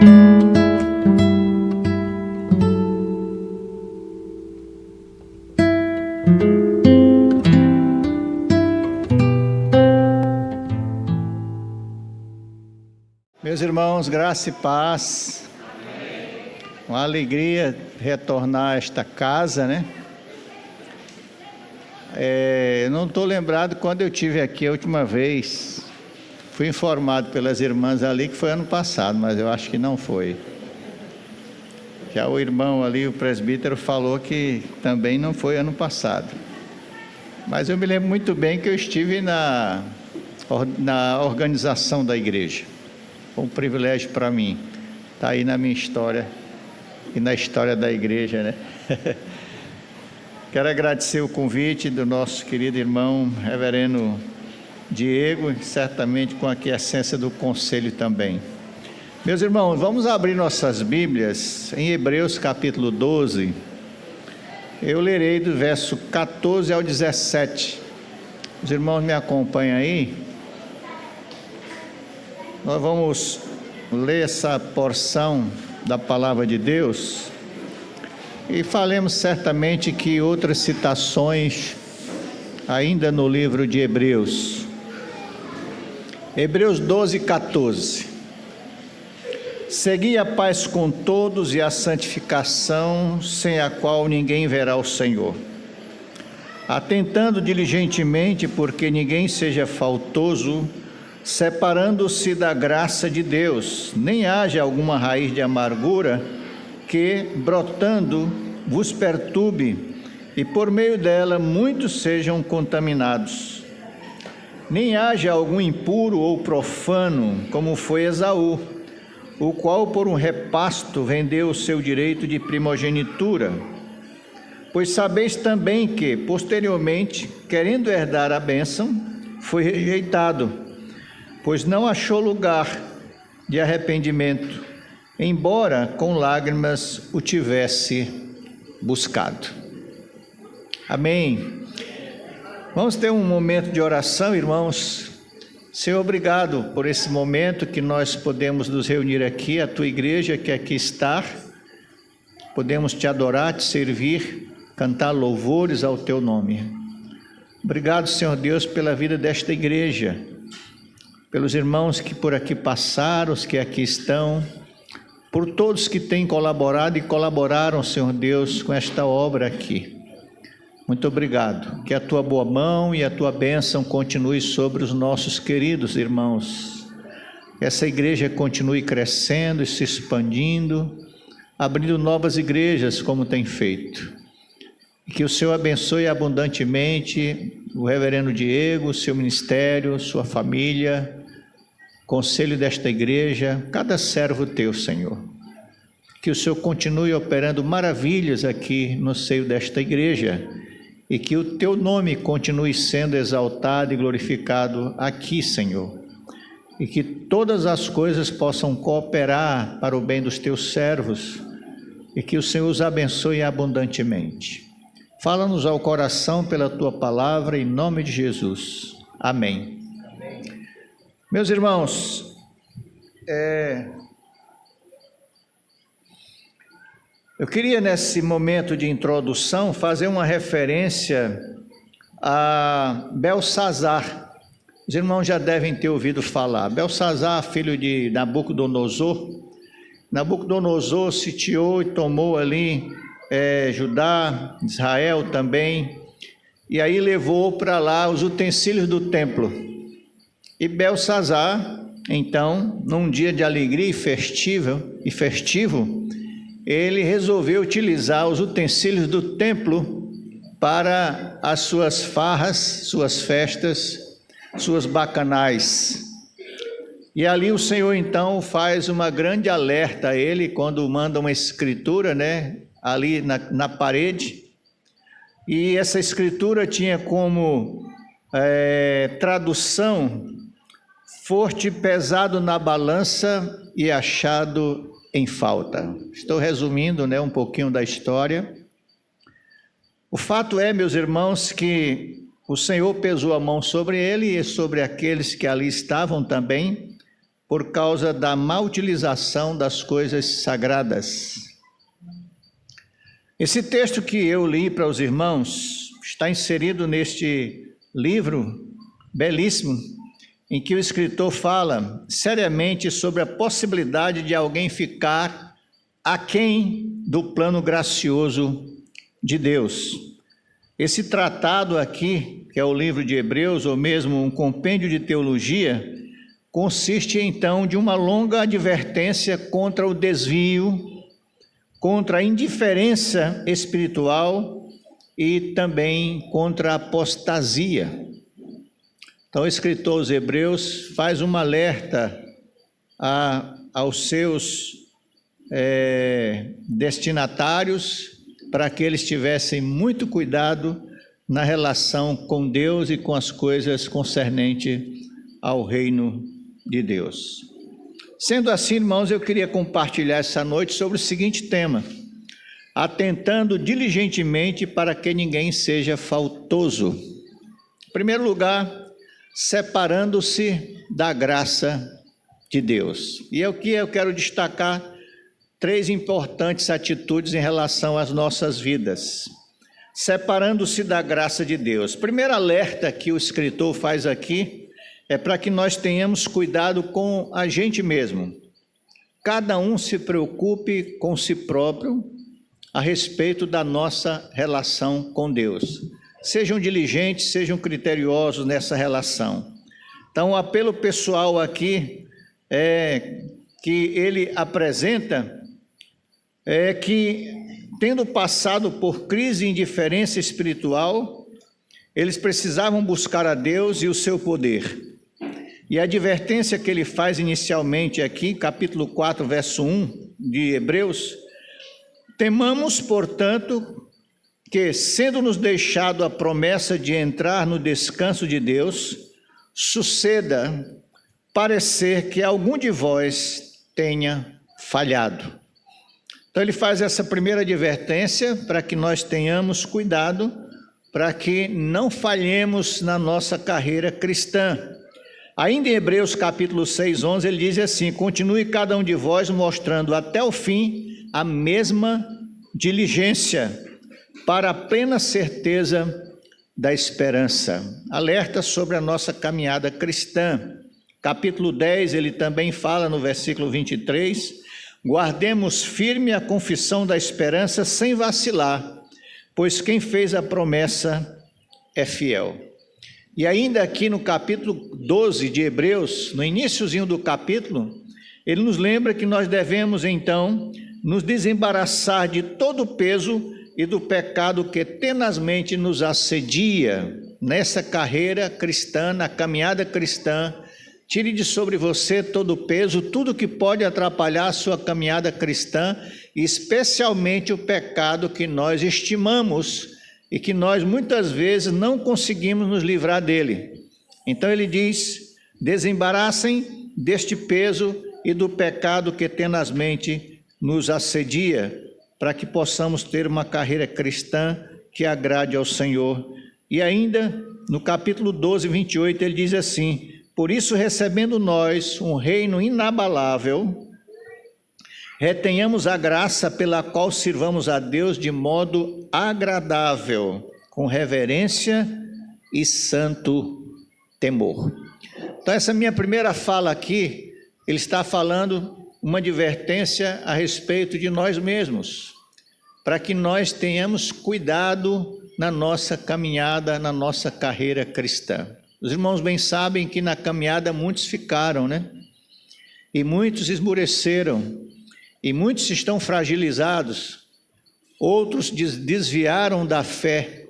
Meus irmãos, graça e paz. Uma alegria retornar a esta casa, né? Não estou lembrado quando eu estive aqui a última vez. Fui informado pelas irmãs ali que foi ano passado, mas eu acho que não foi. Já o irmão ali, o presbítero, falou que também não foi ano passado. Mas eu me lembro muito bem que eu estive na organização da igreja. Foi um privilégio para mim. Está aí na minha história e na história da igreja, né? Quero agradecer o convite do nosso querido irmão reverendo Diego, certamente com a aquiescência do conselho também. Meus irmãos, vamos abrir nossas Bíblias em Hebreus capítulo 12. Eu lerei do verso 14 ao 17. Os irmãos me acompanham aí? Nós vamos ler essa porção da palavra de Deus e falemos certamente que outras citações ainda no livro de Hebreus. Hebreus 12, 14. Segui a paz com todos e a santificação, sem a qual ninguém verá o Senhor. Atentando diligentemente, porque ninguém seja faltoso, separando-se da graça de Deus, nem haja alguma raiz de amargura que, brotando, vos perturbe, e por meio dela muitos sejam contaminados. Nem haja algum impuro ou profano, como foi Esaú, o qual por um repasto vendeu o seu direito de primogenitura. Pois sabeis também que, posteriormente, querendo herdar a bênção, foi rejeitado, pois não achou lugar de arrependimento, embora com lágrimas o tivesse buscado. Amém. Vamos ter um momento de oração, irmãos. Senhor, obrigado por esse momento que nós podemos nos reunir aqui, a tua igreja que aqui está. Podemos te adorar, te servir, cantar louvores ao teu nome. Obrigado, Senhor Deus, pela vida desta igreja, pelos irmãos que por aqui passaram, os que aqui estão, por todos que têm colaborado e colaboraram, Senhor Deus, com esta obra aqui. Muito obrigado. Que a tua boa mão e a tua bênção continue sobre os nossos queridos irmãos. Que essa igreja continue crescendo e se expandindo, abrindo novas igrejas como tem feito. E que o Senhor abençoe abundantemente o reverendo Diego, seu ministério, sua família, conselho desta igreja, cada servo teu, Senhor. Que o Senhor continue operando maravilhas aqui no seio desta igreja e que o teu nome continue sendo exaltado e glorificado aqui, Senhor. E que todas as coisas possam cooperar para o bem dos teus servos e que o Senhor os abençoe abundantemente. Fala-nos ao coração pela tua palavra, em nome de Jesus. Amém. Meus irmãos, eu queria nesse momento de introdução fazer uma referência a Belsazar. Os irmãos já devem ter ouvido falar. Belsazar, filho de Nabucodonosor. Nabucodonosor sitiou e tomou ali Judá, Israel também, e aí levou para lá os utensílios do templo. E Belsazar, então, num dia de alegria e festivo, ele resolveu utilizar os utensílios do templo para as suas farras, suas festas, suas bacanais. E ali o Senhor, então, faz uma grande alerta a ele, quando manda uma escritura, né, ali na parede. E essa escritura tinha como tradução: forte pesado na balança e achado em falta. Estou resumindo, né, um pouquinho da história. O fato é, meus irmãos, que o Senhor pesou a mão sobre ele e sobre aqueles que ali estavam também, por causa da má utilização das coisas sagradas. Esse texto que eu li para os irmãos está inserido neste livro belíssimo, em que o escritor fala seriamente sobre a possibilidade de alguém ficar aquém do plano gracioso de Deus. Esse tratado aqui, que é o livro de Hebreus, ou mesmo um compêndio de teologia, consiste então de uma longa advertência contra o desvio, contra a indiferença espiritual e também contra a apostasia. Então, o escritor aos Hebreus faz um alerta aos seus destinatários para que eles tivessem muito cuidado na relação com Deus e com as coisas concernentes ao reino de Deus. Sendo assim, irmãos, eu queria compartilhar essa noite sobre o seguinte tema: atentando diligentemente para que ninguém seja faltoso. Em primeiro lugar, separando-se da graça de Deus. E é o que eu quero destacar 3 importantes atitudes em relação às nossas vidas. Separando-se da graça de Deus. Primeiro alerta que o escritor faz aqui é para que nós tenhamos cuidado com a gente mesmo. Cada um se preocupe com si próprio a respeito da nossa relação com Deus. Sejam diligentes, sejam criteriosos nessa relação. Então, o apelo pessoal aqui que ele apresenta é que, tendo passado por crise e indiferença espiritual, eles precisavam buscar a Deus e o seu poder. E a advertência que ele faz inicialmente aqui, capítulo 4, verso 1 de Hebreus: temamos, portanto, que, sendo-nos deixado a promessa de entrar no descanso de Deus, suceda parecer que algum de vós tenha falhado. Então ele faz essa primeira advertência para que nós tenhamos cuidado, para que não falhemos na nossa carreira cristã. Ainda em Hebreus capítulo 6, 11, ele diz assim: continue cada um de vós mostrando até o fim a mesma diligência, para a plena certeza da esperança. Alerta sobre a nossa caminhada cristã. Capítulo 10, ele também fala no versículo 23, guardemos firme a confissão da esperança sem vacilar, pois quem fez a promessa é fiel. E ainda aqui no capítulo 12 de Hebreus, no iniciozinho do capítulo, ele nos lembra que nós devemos então nos desembaraçar de todo o peso e do pecado que tenazmente nos assedia nessa carreira cristã, na caminhada cristã. Tire de sobre você todo o peso, tudo que pode atrapalhar a sua caminhada cristã, especialmente o pecado que nós estimamos e que nós muitas vezes não conseguimos nos livrar dele. Então ele diz: desembaraçem deste peso e do pecado que tenazmente nos assedia, para que possamos ter uma carreira cristã que agrade ao Senhor. E ainda no capítulo 12, 28, ele diz assim: por isso, recebendo nós um reino inabalável, retenhamos a graça pela qual sirvamos a Deus de modo agradável, com reverência e santo temor. Então, essa minha primeira fala aqui, ele está falando uma advertência a respeito de nós mesmos, para que nós tenhamos cuidado na nossa caminhada, na nossa carreira cristã. Os irmãos bem sabem que na caminhada muitos ficaram, né? E muitos esmoreceram, e muitos estão fragilizados, outros desviaram da fé,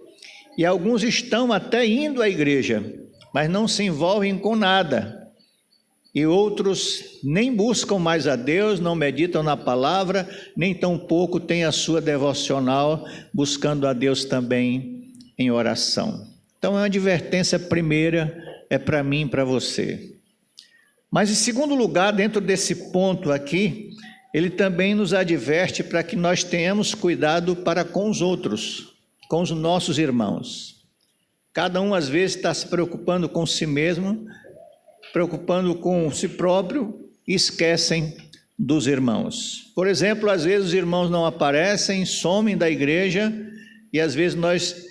e alguns estão até indo à igreja, mas não se envolvem com nada. E outros nem buscam mais a Deus, não meditam na palavra, nem tampouco têm a sua devocional, buscando a Deus também em oração. Então, a advertência primeira é para mim e para você. Mas, em segundo lugar, dentro desse ponto aqui, ele também nos adverte para que nós tenhamos cuidado para com os outros, com os nossos irmãos. Cada um, às vezes, está se preocupando com si mesmo, preocupando com si próprio, esquecem dos irmãos. Por exemplo, às vezes os irmãos não aparecem, somem da igreja, e às vezes nós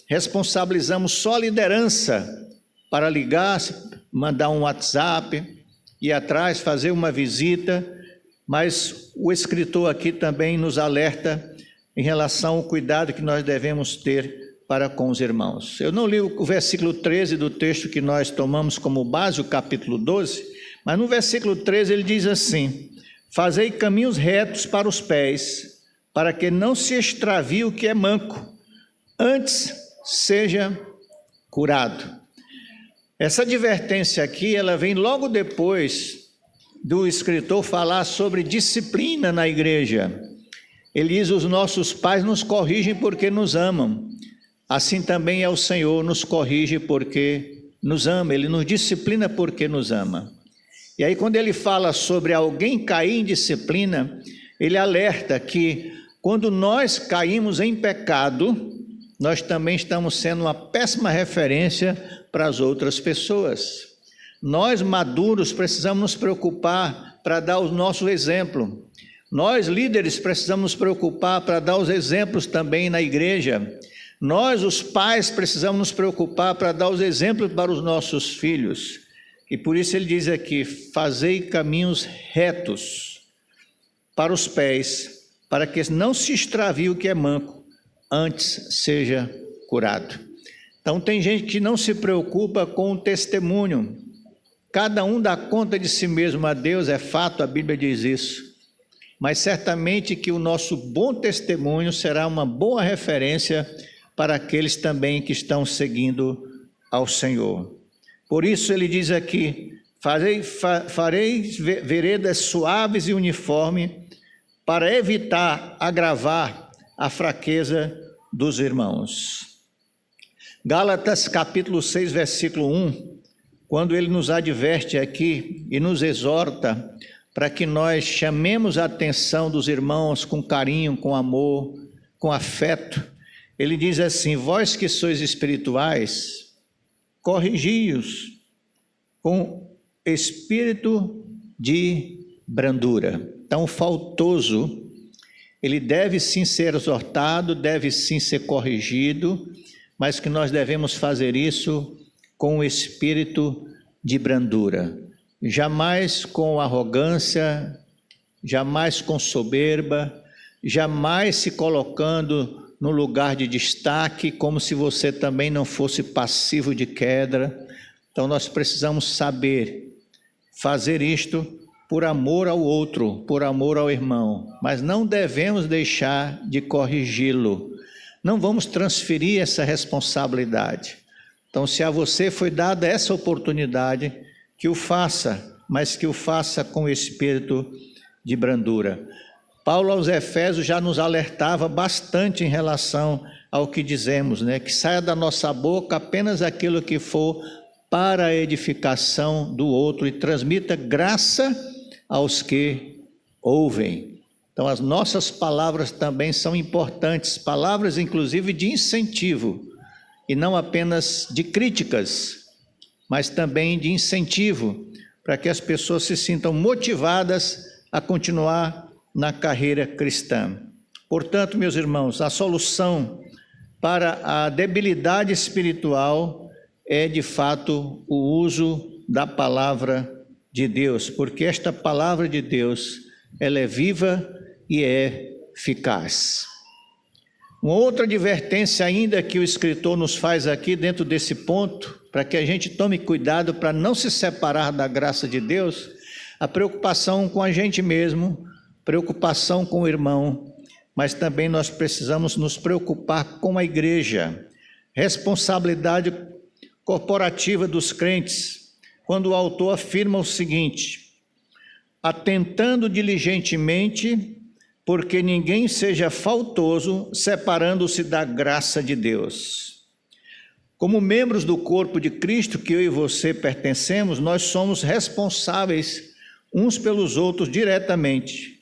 responsabilizamos só a liderança para ligar, mandar um WhatsApp, ir atrás, fazer uma visita, mas o escritor aqui também nos alerta em relação ao cuidado que nós devemos ter para com os irmãos. Eu não li o versículo 13 do texto que nós tomamos como base, o capítulo 12, mas no versículo 13 ele diz assim: fazei caminhos retos para os pés, para que não se extravie o que é manco, antes seja curado. Essa advertência aqui, ela vem logo depois do escritor falar sobre disciplina na igreja. Ele diz: os nossos pais nos corrigem porque nos amam, assim também é o Senhor, nos corrige porque nos ama, Ele nos disciplina porque nos ama. E aí quando ele fala sobre alguém cair em disciplina, ele alerta que quando nós caímos em pecado, nós também estamos sendo uma péssima referência para as outras pessoas. Nós maduros precisamos nos preocupar para dar o nosso exemplo. Nós líderes precisamos nos preocupar para dar os exemplos também na igreja. Nós, os pais, precisamos nos preocupar para dar os exemplos para os nossos filhos. E por isso ele diz aqui: fazei caminhos retos para os pés, para que não se extravie o que é manco, antes seja curado. Então tem gente que não se preocupa com o testemunho. Cada um dá conta de si mesmo a Deus, é fato, a Bíblia diz isso. Mas certamente que o nosso bom testemunho será uma boa referência para aqueles também que estão seguindo ao Senhor. Por isso ele diz aqui: fareis veredas suaves e uniformes, para evitar agravar a fraqueza dos irmãos. Gálatas capítulo 6, versículo 1, quando ele nos adverte aqui e nos exorta para que nós chamemos a atenção dos irmãos com carinho, com amor, com afeto, ele diz assim: vós que sois espirituais, corrigi-os com espírito de brandura. Então, o faltoso, ele deve sim ser exortado, deve sim ser corrigido, mas que nós devemos fazer isso com o espírito de brandura. Jamais com arrogância, jamais com soberba, jamais se colocando no lugar de destaque, como se você também não fosse passivo de queda. Então nós precisamos saber fazer isto por amor ao outro, por amor ao irmão, mas não devemos deixar de corrigi-lo. Não vamos transferir essa responsabilidade. Então, se a você foi dada essa oportunidade, que o faça, mas que o faça com espírito de brandura. Paulo aos Efésios já nos alertava bastante em relação ao que dizemos, né? Que saia da nossa boca apenas aquilo que for para a edificação do outro e transmita graça aos que ouvem. Então as nossas palavras também são importantes, palavras inclusive de incentivo, e não apenas de críticas, mas também de incentivo, para que as pessoas se sintam motivadas a continuar na carreira cristã. Portanto, meus irmãos, a solução para a debilidade espiritual é, de fato, o uso da palavra de Deus, porque esta palavra de Deus, ela é viva e é eficaz. Uma outra advertência ainda que o escritor nos faz aqui dentro desse ponto, para que a gente tome cuidado para não se separar da graça de Deus, a preocupação com a gente mesmo, preocupação com o irmão, mas também nós precisamos nos preocupar com a igreja. Responsabilidade corporativa dos crentes, quando o autor afirma o seguinte: atentando diligentemente, porque ninguém seja faltoso, separando-se da graça de Deus. Como membros do corpo de Cristo, que eu e você pertencemos, nós somos responsáveis uns pelos outros diretamente.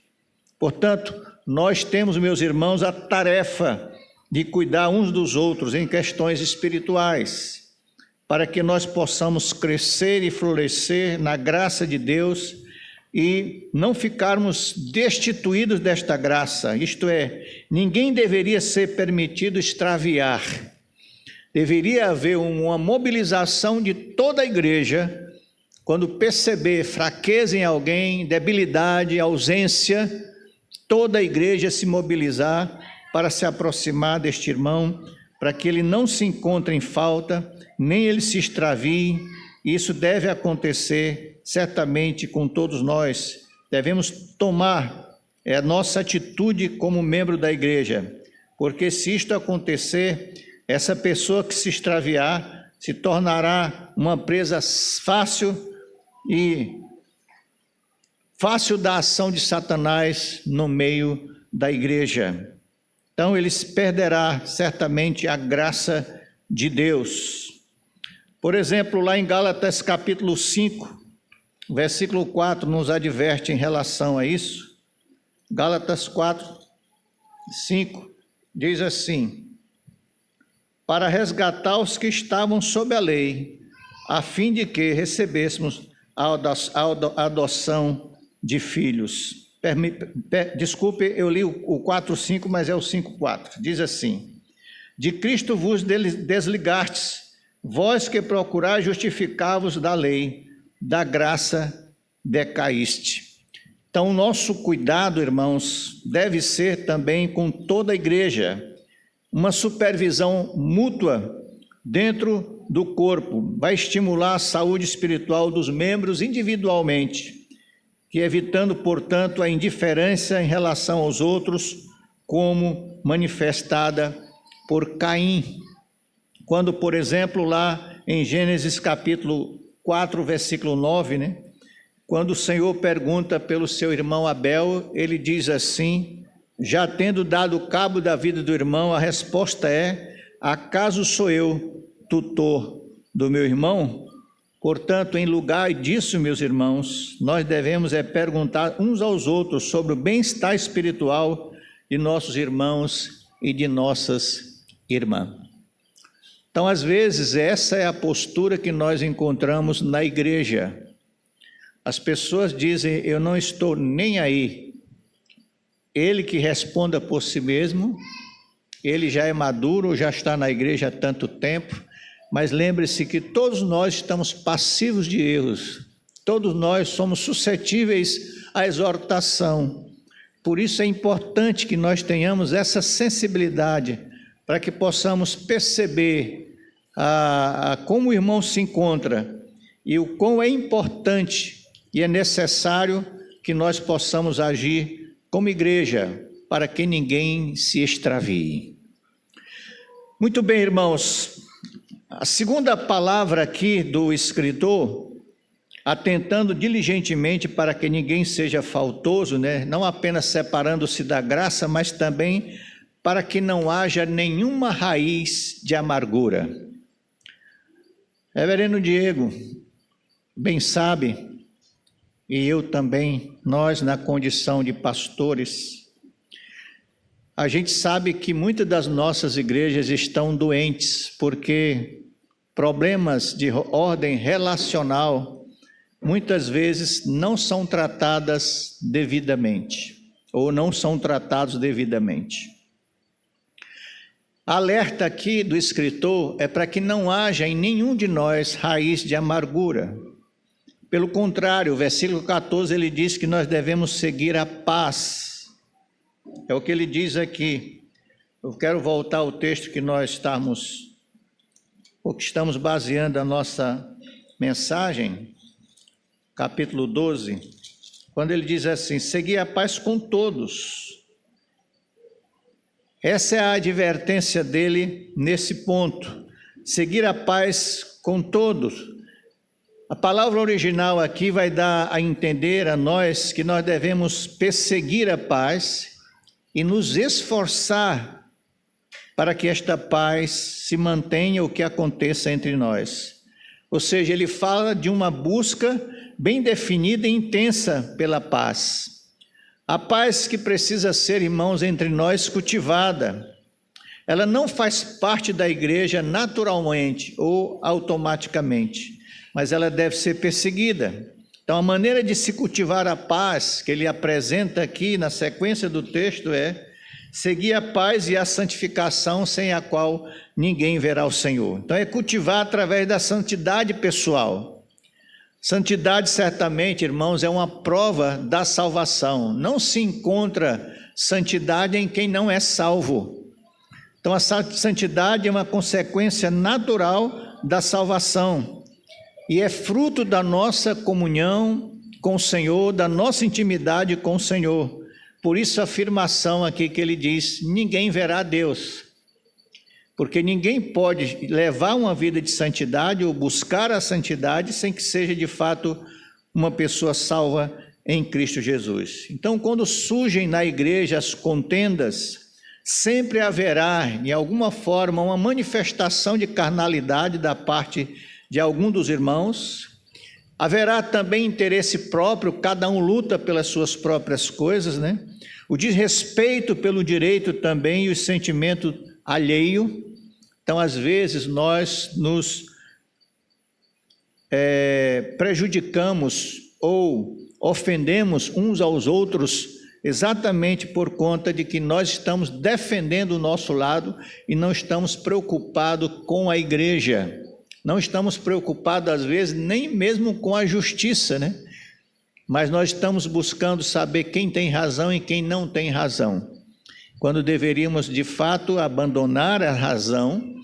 Portanto, nós temos, meus irmãos, a tarefa de cuidar uns dos outros em questões espirituais. para que nós possamos crescer e florescer na graça de Deus e não ficarmos destituídos desta graça. Isto é, ninguém deveria ser permitido extraviar. Deveria haver uma mobilização de toda a igreja quando perceber fraqueza em alguém, debilidade, ausência, toda a igreja se mobilizar para se aproximar deste irmão, para que ele não se encontre em falta, nem ele se extravie. Isso deve acontecer certamente com todos nós. Devemos tomar a nossa atitude como membro da igreja, porque se isto acontecer, essa pessoa que se extraviar se tornará uma presa fácil da ação de Satanás no meio da igreja. Então ele perderá certamente a graça de Deus. Por exemplo, lá em Gálatas capítulo 5, versículo 4 nos adverte em relação a isso. Gálatas 4, 5 diz assim: para resgatar os que estavam sob a lei, a fim de que recebêssemos a adoção de filhos. Desculpe, eu li o 4:5, mas é o 5:4. Diz assim: de Cristo vos desligastes, vós que procurais justificar-vos da lei, da graça decaíste. Então, o nosso cuidado, irmãos, deve ser também com toda a igreja, uma supervisão mútua dentro do corpo, vai estimular a saúde espiritual dos membros individualmente, que evitando, portanto, a indiferença em relação aos outros, como manifestada por Caim. Quando, por exemplo, lá em Gênesis capítulo 4, versículo 9, quando o Senhor pergunta pelo seu irmão Abel, ele diz assim: já tendo dado cabo da vida do irmão, a resposta é: acaso sou eu tutor do meu irmão? Portanto, em lugar disso, meus irmãos, nós devemos perguntar uns aos outros sobre o bem-estar espiritual de nossos irmãos e de nossas irmãs. Então, às vezes, essa é a postura que nós encontramos na igreja. As pessoas dizem: eu não estou nem aí. Ele que responda por si mesmo, ele já é maduro, já está na igreja há tanto tempo, mas lembre-se que todos nós estamos passivos de erros, todos nós somos suscetíveis à exortação. Por isso é importante que nós tenhamos essa sensibilidade, para que possamos perceber como o irmão se encontra e o quão é importante e é necessário que nós possamos agir como igreja, para que ninguém se extravie. Muito bem, irmãos, a segunda palavra aqui do escritor, atentando diligentemente para que ninguém seja faltoso, não apenas separando-se da graça, mas também para que não haja nenhuma raiz de amargura. Reverendo Diego bem sabe, e eu também, nós na condição de pastores, a gente sabe que muitas das nossas igrejas estão doentes, porque problemas de ordem relacional muitas vezes não são tratadas devidamente, ou não são tratados devidamente. Alerta aqui do escritor é para que não haja em nenhum de nós raiz de amargura. Pelo contrário, o versículo 14 ele diz que nós devemos seguir a paz. É o que ele diz aqui. Eu quero voltar ao texto que nós estamos baseando a nossa mensagem, capítulo 12, quando ele diz assim: segui a paz com todos. Essa é a advertência dele nesse ponto, seguir a paz com todos. A palavra original aqui vai dar a entender a nós que nós devemos perseguir a paz e nos esforçar para que esta paz se mantenha, o que aconteça entre nós. Ou seja, ele fala de uma busca bem definida e intensa pela paz. A paz que precisa ser, irmãos, entre nós cultivada. ela não faz parte da igreja naturalmente ou automaticamente, mas ela deve ser perseguida. Então, a maneira de se cultivar a paz que ele apresenta aqui na sequência do texto é seguir a paz e a santificação, sem a qual ninguém verá o Senhor. Então, é cultivar através da santidade pessoal. Santidade, certamente, irmãos, é uma prova da salvação. Não se encontra santidade em quem não é salvo. Então, a santidade é uma consequência natural da salvação e é fruto da nossa comunhão com o Senhor, da nossa intimidade com o Senhor. Por isso a afirmação aqui que ele diz, ninguém verá Deus. Porque ninguém pode levar uma vida de santidade ou buscar a santidade sem que seja de fato uma pessoa salva em Cristo Jesus. Então, quando surgem na igreja as contendas, sempre haverá, de alguma forma, uma manifestação de carnalidade da parte de algum dos irmãos. Haverá também interesse próprio, cada um luta pelas suas próprias coisas, né? O desrespeito pelo direito também e o sentimento alheio. Então, às vezes, nós nos prejudicamos ou ofendemos uns aos outros exatamente por conta de que nós estamos defendendo o nosso lado e não estamos preocupados com a igreja. Não estamos preocupados, às vezes, nem mesmo com a justiça, né? Mas nós estamos buscando saber quem tem razão e quem não tem razão, quando deveríamos, de fato, abandonar a razão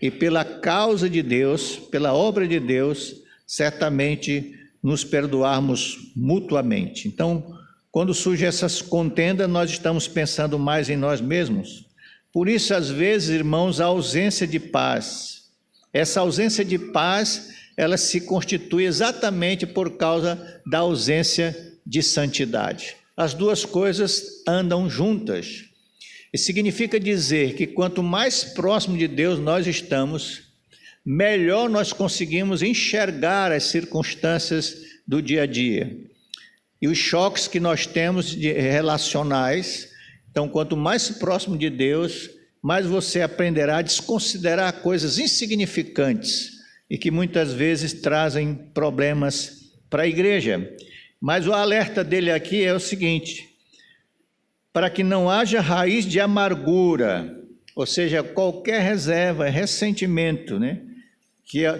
e, pela causa de Deus, pela obra de Deus, certamente nos perdoarmos mutuamente. Então, quando surgem essas contendas, nós estamos pensando mais em nós mesmos. Por isso, às vezes, irmãos, a ausência de paz. Essa ausência de paz, ela se constitui exatamente por causa da ausência de santidade. As duas coisas andam juntas. E significa dizer que quanto mais próximo de Deus nós estamos, melhor nós conseguimos enxergar as circunstâncias do dia a dia. E os choques que nós temos relacionais. Então, quanto mais próximo de Deus, mais você aprenderá a desconsiderar coisas insignificantes e que muitas vezes trazem problemas para a igreja. Mas o alerta dele aqui é o seguinte: para que não haja raiz de amargura, ou seja, qualquer reserva, ressentimento, né,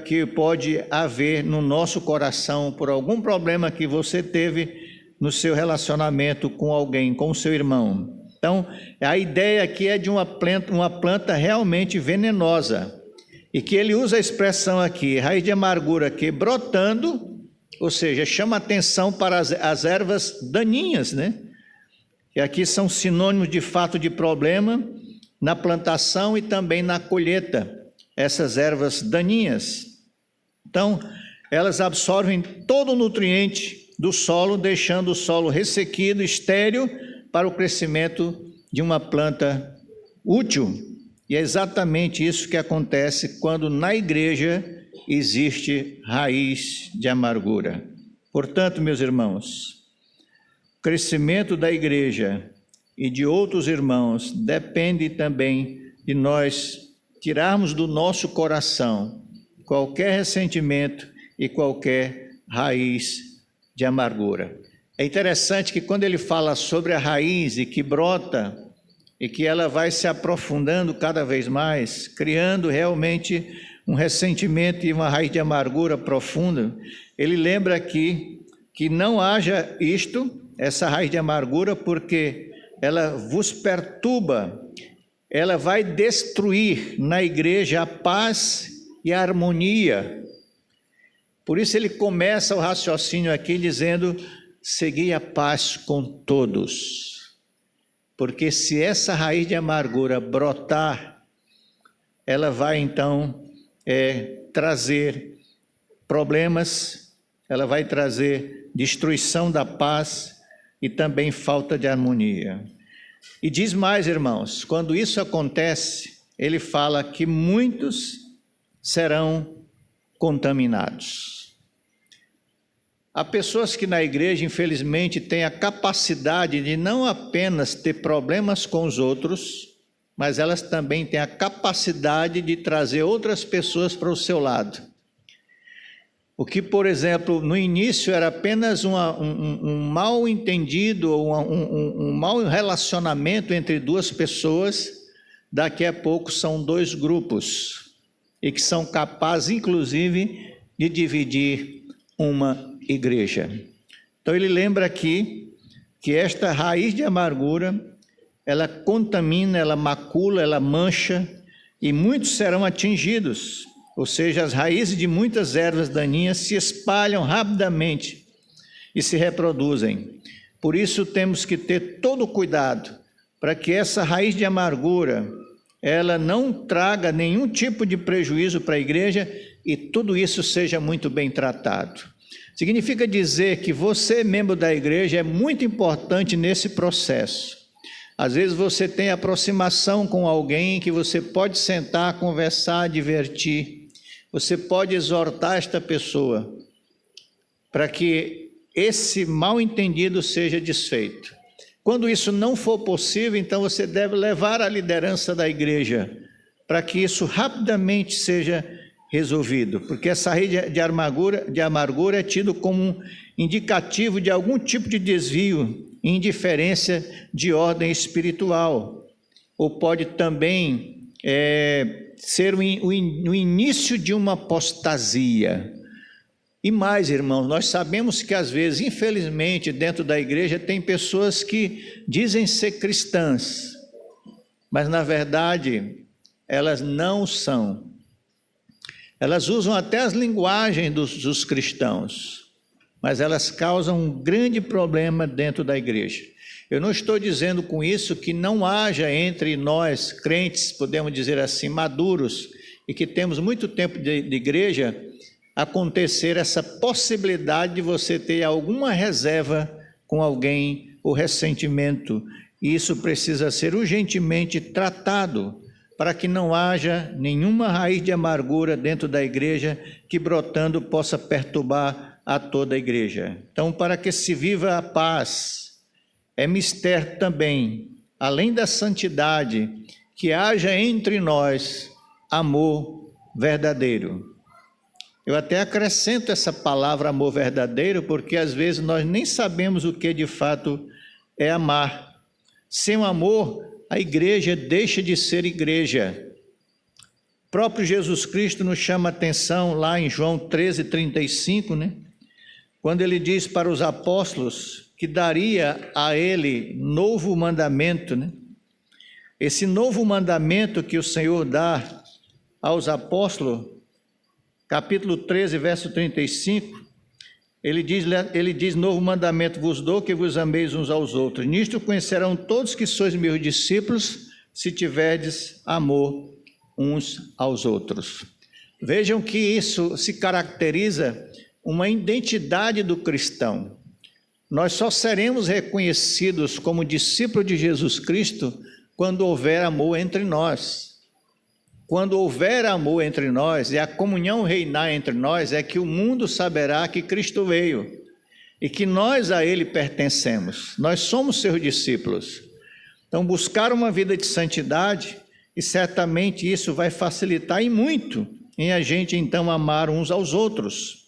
que pode haver no nosso coração por algum problema que você teve no seu relacionamento com alguém, com o seu irmão. Então, a ideia aqui é de uma planta realmente venenosa, e que ele usa a expressão aqui, raiz de amargura, que brotando, ou seja, chama atenção para as ervas daninhas, né? Que aqui são sinônimos de fato de problema na plantação e também na colheita, essas ervas daninhas. Então, elas absorvem todo o nutriente do solo, deixando o solo ressequido, estéril, para o crescimento de uma planta útil. E é exatamente isso que acontece quando na igreja existe raiz de amargura. Portanto, meus irmãos, o crescimento da igreja e de outros irmãos depende também de nós tirarmos do nosso coração qualquer ressentimento e qualquer raiz de amargura. É interessante que quando ele fala sobre a raiz e que brota e que ela vai se aprofundando cada vez mais, criando realmente um ressentimento e uma raiz de amargura profunda, ele lembra aqui que não haja essa raiz de amargura, porque ela vos perturba, ela vai destruir na igreja a paz e a harmonia. Por isso ele começa o raciocínio aqui dizendo: segui a paz com todos. Porque se essa raiz de amargura brotar, ela vai então trazer problemas, ela vai trazer destruição da paz e também falta de harmonia. E diz mais, irmãos, quando isso acontece, ele fala que muitos serão contaminados. Há pessoas que na igreja, infelizmente, têm a capacidade de não apenas ter problemas com os outros, mas elas também têm a capacidade de trazer outras pessoas para o seu lado. O que, por exemplo, no início era apenas um mal entendido, ou um mau relacionamento entre duas pessoas, daqui a pouco são dois grupos, e que são capazes, inclusive, de dividir uma igreja. Então ele lembra aqui que esta raiz de amargura, ela contamina, ela macula, ela mancha, e muitos serão atingidos. Ou seja, as raízes de muitas ervas daninhas se espalham rapidamente e se reproduzem. Por isso temos que ter todo o cuidado para que essa raiz de amargura, ela não traga nenhum tipo de prejuízo para a igreja e tudo isso seja muito bem tratado. Significa dizer que você, membro da igreja, é muito importante nesse processo. Às vezes você tem aproximação com alguém que você pode sentar, conversar, divertir. Você pode exortar esta pessoa para que esse mal-entendido seja desfeito. Quando isso não for possível, então você deve levar a liderança da igreja para que isso rapidamente seja resolvido, porque essa raiz de amargura é tido como um indicativo de algum tipo de desvio, indiferença de ordem espiritual, ou pode também ser o início de uma apostasia. E mais, irmãos, nós sabemos que às vezes, infelizmente, dentro da igreja tem pessoas que dizem ser cristãs, mas na verdade elas não são. Elas usam até as linguagens dos cristãos, mas elas causam um grande problema dentro da igreja. Eu não estou dizendo com isso que não haja entre nós, crentes, podemos dizer assim, maduros, e que temos muito tempo de igreja, acontecer essa possibilidade de você ter alguma reserva com alguém, ou ressentimento, e isso precisa ser urgentemente tratado, para que não haja nenhuma raiz de amargura dentro da igreja que brotando possa perturbar a toda a igreja. Então, para que se viva a paz, é mister também, além da santidade, que haja entre nós amor verdadeiro. Eu até acrescento essa palavra amor verdadeiro, porque às vezes nós nem sabemos o que de fato é amar. Sem o amor, a igreja deixa de ser igreja. O próprio Jesus Cristo nos chama a atenção lá em João 13:35, né? Quando ele diz para os apóstolos que daria a ele novo mandamento, né? Esse novo mandamento que o Senhor dá aos apóstolos, capítulo 13, verso 35, ele diz, novo mandamento vos dou, que vos ameis uns aos outros. Nisto conhecerão todos que sois meus discípulos, se tiverdes amor uns aos outros. Vejam que isso se caracteriza uma identidade do cristão. Nós só seremos reconhecidos como discípulos de Jesus Cristo quando houver amor entre nós. Quando houver amor entre nós e a comunhão reinar entre nós, é que o mundo saberá que Cristo veio e que nós a Ele pertencemos. Nós somos seus discípulos. Então, buscar uma vida de santidade, e certamente isso vai facilitar e muito em a gente então amar uns aos outros.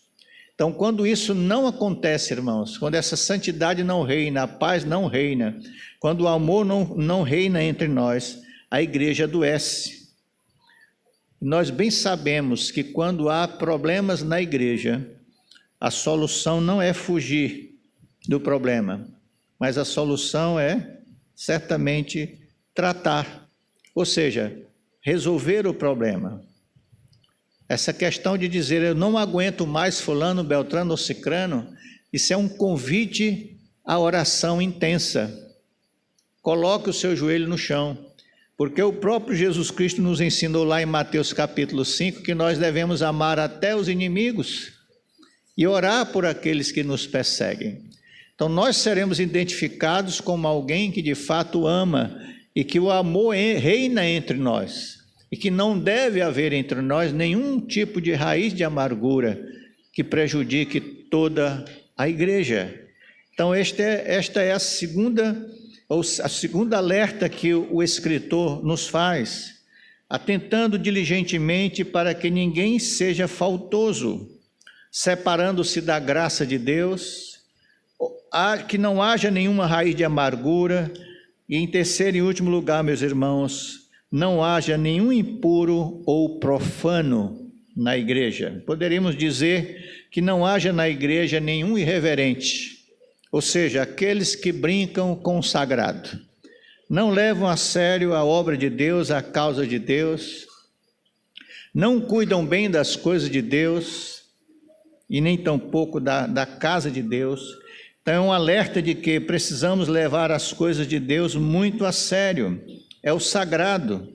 Então, quando isso não acontece, irmãos, quando essa santidade não reina, a paz não reina, quando o amor não reina entre nós, a igreja adoece. Nós bem sabemos que quando há problemas na igreja, a solução não é fugir do problema, mas a solução é certamente tratar, ou seja, resolver o problema. Essa questão de dizer, eu não aguento mais fulano, beltrano ou cicrano, isso é um convite à oração intensa. Coloque o seu joelho no chão, porque o próprio Jesus Cristo nos ensinou lá em Mateus capítulo 5, que nós devemos amar até os inimigos e orar por aqueles que nos perseguem. Então nós seremos identificados como alguém que de fato ama e que o amor reina entre nós. E que não deve haver entre nós nenhum tipo de raiz de amargura que prejudique toda a igreja. Então esta é a segunda a segunda alerta que o escritor nos faz, atentando diligentemente para que ninguém seja faltoso, separando-se da graça de Deus, que não haja nenhuma raiz de amargura, e em terceiro e último lugar, meus irmãos, não haja nenhum impuro ou profano na igreja. Poderíamos dizer que não haja na igreja nenhum irreverente, ou seja, aqueles que brincam com o sagrado, não levam a sério a obra de Deus, a causa de Deus, não cuidam bem das coisas de Deus e nem tampouco da casa de Deus. Então é um alerta de que precisamos levar as coisas de Deus muito a sério, é o sagrado.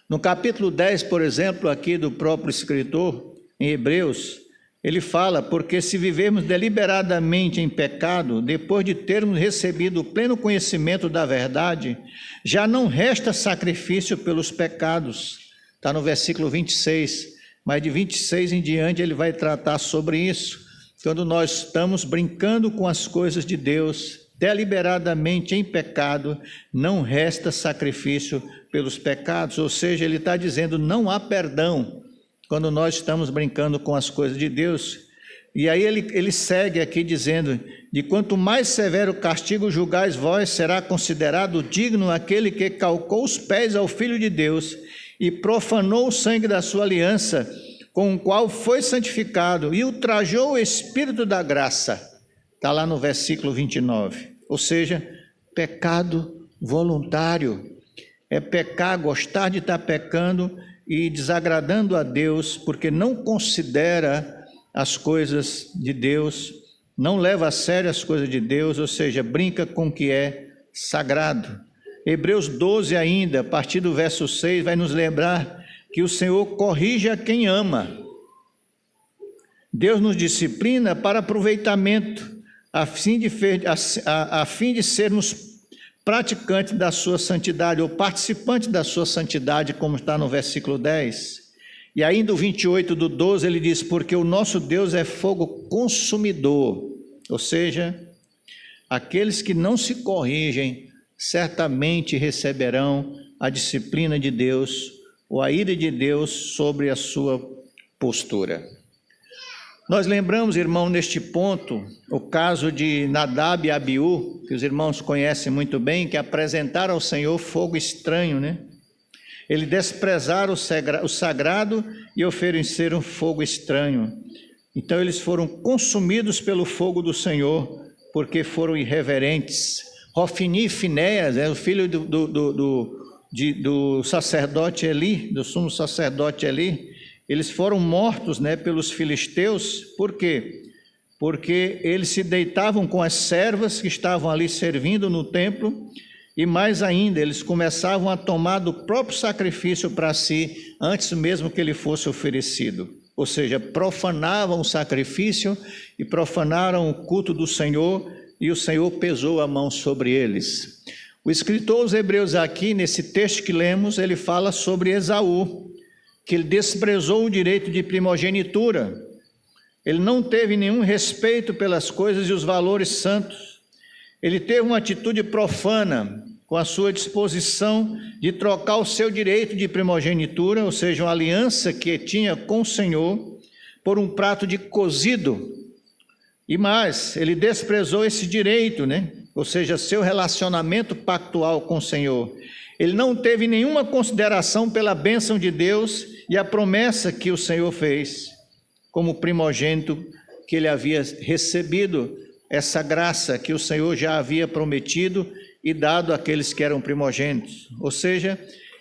No capítulo 10, por exemplo, aqui do próprio escritor, em Hebreus, ele fala: porque se vivermos deliberadamente em pecado, depois de termos recebido o pleno conhecimento da verdade, já não resta sacrifício pelos pecados. Está no versículo 26, mas de 26 em diante ele vai tratar sobre isso. Quando nós estamos brincando com as coisas de Deus, deliberadamente em pecado, não resta sacrifício pelos pecados. Ou seja, ele está dizendo, não há perdão quando nós estamos brincando com as coisas de Deus. E aí ele segue aqui dizendo: de quanto mais severo castigo julgais vós, será considerado digno aquele que calcou os pés ao Filho de Deus e profanou o sangue da sua aliança, com o qual foi santificado, e ultrajou o Espírito da graça. Está lá no versículo 29. Ou seja, pecado voluntário. É pecar, gostar de estar pecando e desagradando a Deus, porque não considera as coisas de Deus, não leva a sério as coisas de Deus, ou seja, brinca com o que é sagrado. Hebreus 12 ainda, a partir do verso 6, vai nos lembrar que o Senhor corrige a quem ama. Deus nos disciplina para aproveitamento, a fim de sermos praticantes da sua santidade, ou participantes da sua santidade, como está no versículo 10. E ainda o 28 do 12, ele diz: porque o nosso Deus é fogo consumidor, ou seja, aqueles que não se corrigem, certamente receberão a disciplina de Deus, ou a ira de Deus sobre a sua postura. Nós lembramos, irmão, neste ponto, o caso de Nadab e Abiú, que os irmãos conhecem muito bem, que apresentaram ao Senhor fogo estranho, né? Eles desprezaram o sagrado e ofereceram fogo estranho. Então eles foram consumidos pelo fogo do Senhor, porque foram irreverentes. Hofni e Finéias, o filho do sacerdote Eli, do sumo sacerdote Eli, eles foram mortos, pelos filisteus. Por quê? Porque eles se deitavam com as servas que estavam ali servindo no templo, e mais ainda, eles começavam a tomar do próprio sacrifício para si, antes mesmo que ele fosse oferecido. Ou seja, profanavam o sacrifício e profanaram o culto do Senhor, e o Senhor pesou a mão sobre eles. O escritor aos Hebreus aqui, nesse texto que lemos, ele fala sobre Esaú, que ele desprezou o direito de primogenitura. Ele não teve nenhum respeito pelas coisas e os valores santos. Ele teve uma atitude profana, com a sua disposição de trocar o seu direito de primogenitura, ou seja, uma aliança que tinha com o Senhor, por um prato de cozido. E mais, ele desprezou esse direito, ou seja, seu relacionamento pactual com o Senhor. Ele não teve nenhuma consideração pela bênção de Deus e a promessa que o Senhor fez, como primogênito que ele havia recebido, essa graça que o Senhor já havia prometido e dado àqueles que eram primogênitos. Ou seja,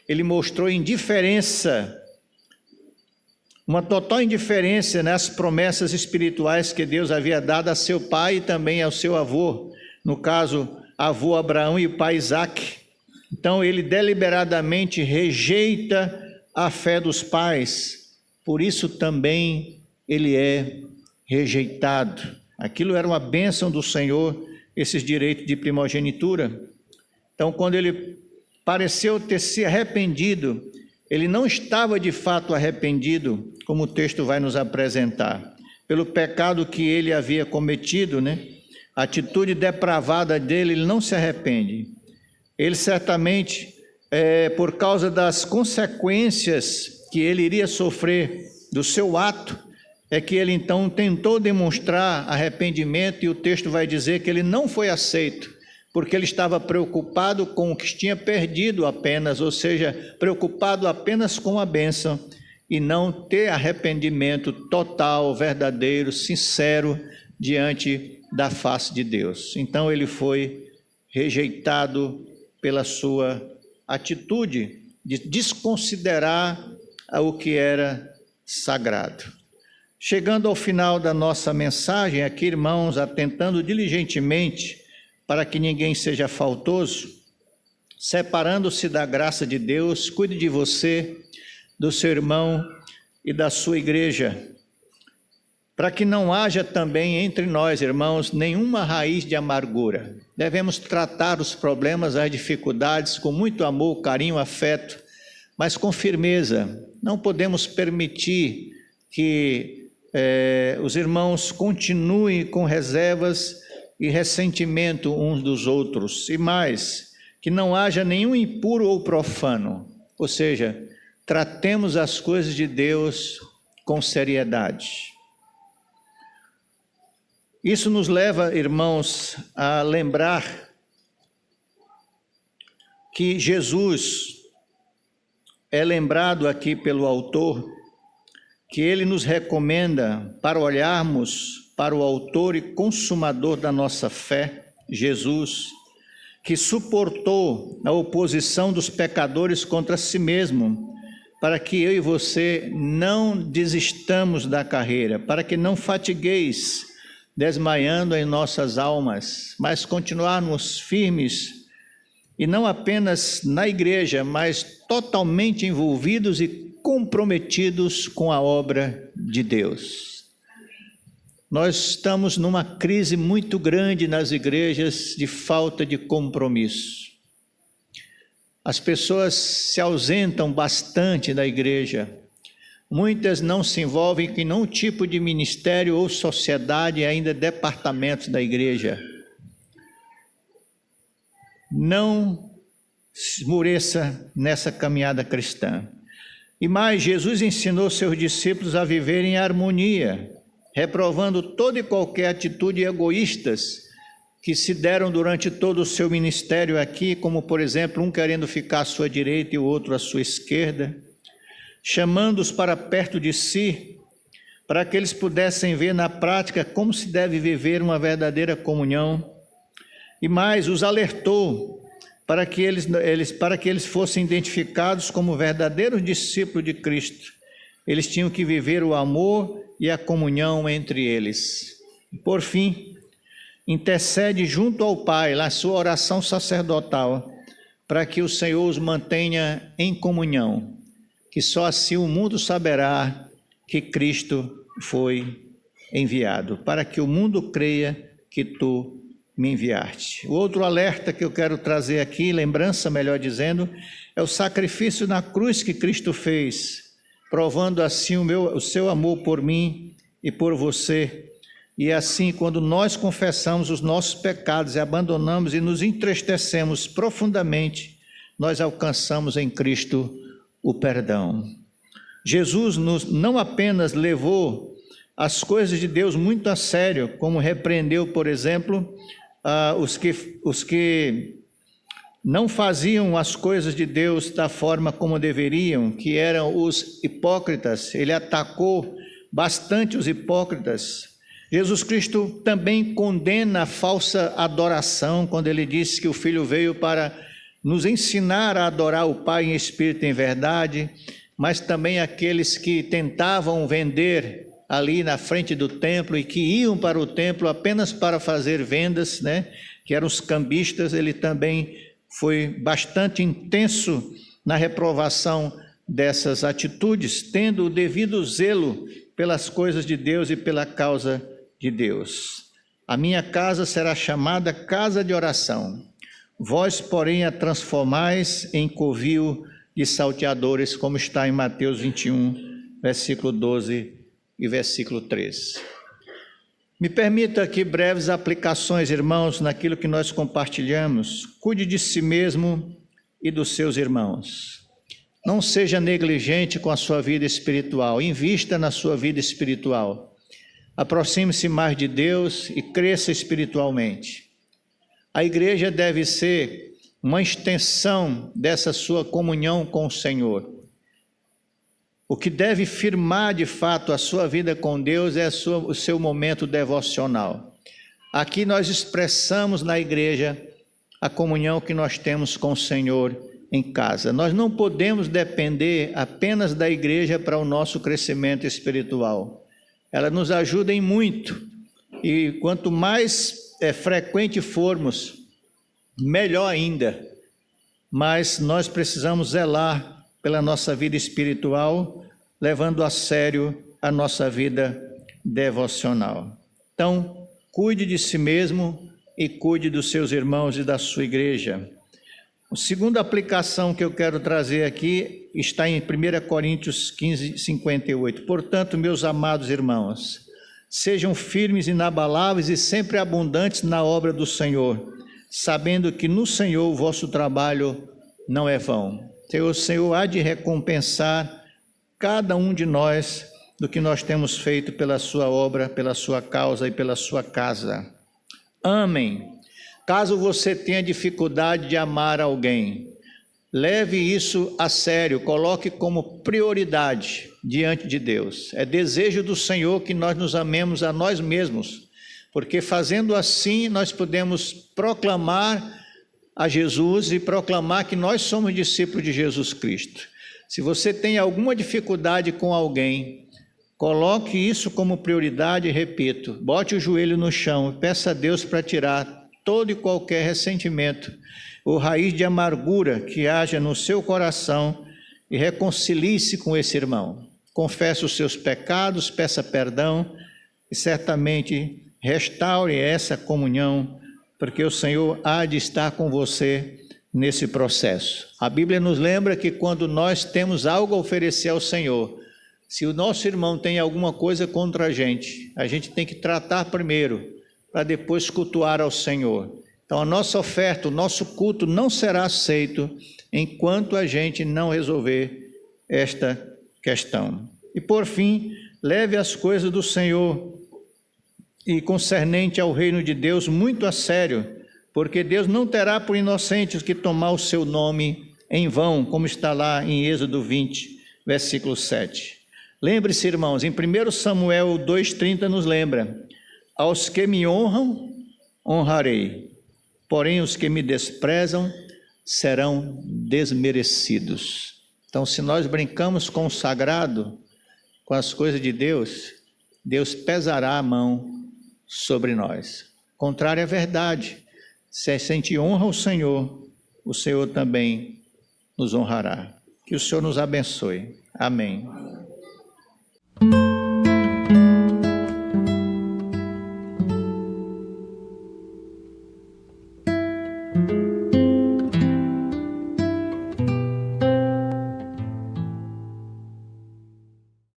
ele mostrou indiferença, uma total indiferença nas promessas espirituais que Deus havia dado a seu pai e também ao seu avô, no caso, avô Abraão e o pai Isaque. Então ele deliberadamente rejeita a fé dos pais, por isso também ele é rejeitado. Aquilo era uma bênção do Senhor, esses direitos de primogenitura. Então, quando ele pareceu ter se arrependido, ele não estava de fato arrependido, como o texto vai nos apresentar, pelo pecado que ele havia cometido, A atitude depravada dele, ele não se arrepende. ele certamente, por causa das consequências que ele iria sofrer do seu ato, é que ele então tentou demonstrar arrependimento, e o texto vai dizer que ele não foi aceito, porque ele estava preocupado com o que tinha perdido apenas, ou seja, preocupado apenas com a bênção, e não ter arrependimento total, verdadeiro, sincero, diante da face de Deus. Então ele foi rejeitado pela sua atitude de desconsiderar o que era sagrado. Chegando ao final da nossa mensagem aqui, irmãos, atentando diligentemente para que ninguém seja faltoso, separando-se da graça de Deus, cuide de você, do seu irmão e da sua igreja, para que não haja também entre nós, irmãos, nenhuma raiz de amargura. Devemos tratar os problemas, as dificuldades com muito amor, carinho, afeto, mas com firmeza. Não podemos permitir que os irmãos continuem com reservas e ressentimento uns dos outros, e mais, que não haja nenhum impuro ou profano, ou seja, tratemos as coisas de Deus com seriedade. Isso nos leva, irmãos, a lembrar que Jesus é lembrado aqui pelo autor, que ele nos recomenda para olharmos para o autor e consumador da nossa fé, Jesus, que suportou a oposição dos pecadores contra si mesmo, para que eu e você não desistamos da carreira, para que não fatigueis, desmaiando em nossas almas, mas continuarmos firmes, e não apenas na igreja, mas totalmente envolvidos e comprometidos com a obra de Deus. Nós estamos numa crise muito grande nas igrejas de falta de compromisso. As pessoas se ausentam bastante da igreja. Muitas não se envolvem com nenhum tipo de ministério ou sociedade, ainda departamentos da igreja. Não esmoreça nessa caminhada cristã. E mais, Jesus ensinou seus discípulos a viver em harmonia, reprovando toda e qualquer atitude egoístas que se deram durante todo o seu ministério aqui, como por exemplo, um querendo ficar à sua direita e o outro à sua esquerda, chamando-os para perto de si, para que eles pudessem ver na prática como se deve viver uma verdadeira comunhão. E mais, os alertou para que eles fossem identificados como verdadeiros discípulos de Cristo. Eles tinham que viver o amor e a comunhão entre eles. Por fim, intercede junto ao Pai, na sua oração sacerdotal, para que o Senhor os mantenha em comunhão, que só assim o mundo saberá que Cristo foi enviado, para que o mundo creia que tu me enviaste. O outro alerta que eu quero trazer aqui, lembrança melhor dizendo, é o sacrifício na cruz que Cristo fez, provando assim o seu amor por mim e por você. E assim, quando nós confessamos os nossos pecados e abandonamos e nos entristecemos profundamente, nós alcançamos em Cristo o perdão. Jesus não apenas levou as coisas de Deus muito a sério, como repreendeu, por exemplo, os que não faziam as coisas de Deus da forma como deveriam, que eram os hipócritas. Ele atacou bastante os hipócritas. Jesus Cristo também condena a falsa adoração, quando ele disse que o Filho veio para nos ensinar a adorar o Pai em espírito e em verdade, mas também aqueles que tentavam vender ali na frente do templo e que iam para o templo apenas para fazer vendas, que eram os cambistas. Ele também foi bastante intenso na reprovação dessas atitudes, tendo o devido zelo pelas coisas de Deus e pela causa de Deus. A minha casa será chamada casa de oração, vós, porém, a transformais em covil de salteadores, como está em Mateus 21, versículo 12 e versículo 13. Me permita aqui breves aplicações, irmãos, naquilo que nós compartilhamos. Cuide de si mesmo e dos seus irmãos. Não seja negligente com a sua vida espiritual, invista na sua vida espiritual. Aproxime-se mais de Deus e cresça espiritualmente. A igreja deve ser uma extensão dessa sua comunhão com o Senhor. O que deve firmar de fato a sua vida com Deus é o seu momento devocional. Aqui nós expressamos na igreja a comunhão que nós temos com o Senhor em casa. Nós não podemos depender apenas da igreja para o nosso crescimento espiritual. Ela nos ajuda em muito, e quanto mais frequente formos, melhor ainda. Mas nós precisamos zelar pela nossa vida espiritual, levando a sério a nossa vida devocional. Então, cuide de si mesmo e cuide dos seus irmãos e da sua igreja. A segunda aplicação que eu quero trazer aqui está em 1 Coríntios 15, 58. Portanto, meus amados irmãos, sejam firmes e inabaláveis e sempre abundantes na obra do Senhor, sabendo que no Senhor o vosso trabalho não é vão. O Senhor há de recompensar cada um de nós do que nós temos feito pela sua obra, pela sua causa e pela sua casa. Amém. Caso você tenha dificuldade de amar alguém, leve isso a sério, coloque como prioridade diante de Deus. É desejo do Senhor que nós nos amemos a nós mesmos, porque fazendo assim nós podemos proclamar a Jesus e proclamar que nós somos discípulos de Jesus Cristo. Se você tem alguma dificuldade com alguém, coloque isso como prioridade e repito, bote o joelho no chão e peça a Deus para tirar todo e qualquer ressentimento ou raiz de amargura que haja no seu coração e reconcilie-se com esse irmão. Confesse os seus pecados, peça perdão e certamente restaure essa comunhão, porque o Senhor há de estar com você nesse processo. A Bíblia nos lembra que quando nós temos algo a oferecer ao Senhor, se o nosso irmão tem alguma coisa contra a gente tem que tratar primeiro, para depois cultuar ao Senhor. Então a nossa oferta, o nosso culto não será aceito enquanto a gente não resolver esta questão. E por fim, leve as coisas do Senhor e concernente ao reino de Deus muito a sério, porque Deus não terá por inocentes que tomar o seu nome em vão, como está lá em Êxodo 20, versículo 7. Lembre-se, irmãos, em 1 Samuel 2,30 nos lembra: aos que me honram, honrarei, porém os que me desprezam serão desmerecidos. Então, se nós brincamos com o sagrado, com as coisas de Deus, Deus pesará a mão sobre nós. Contrário é verdade. Se a gente honra o Senhor também nos honrará. Que o Senhor nos abençoe. Amém.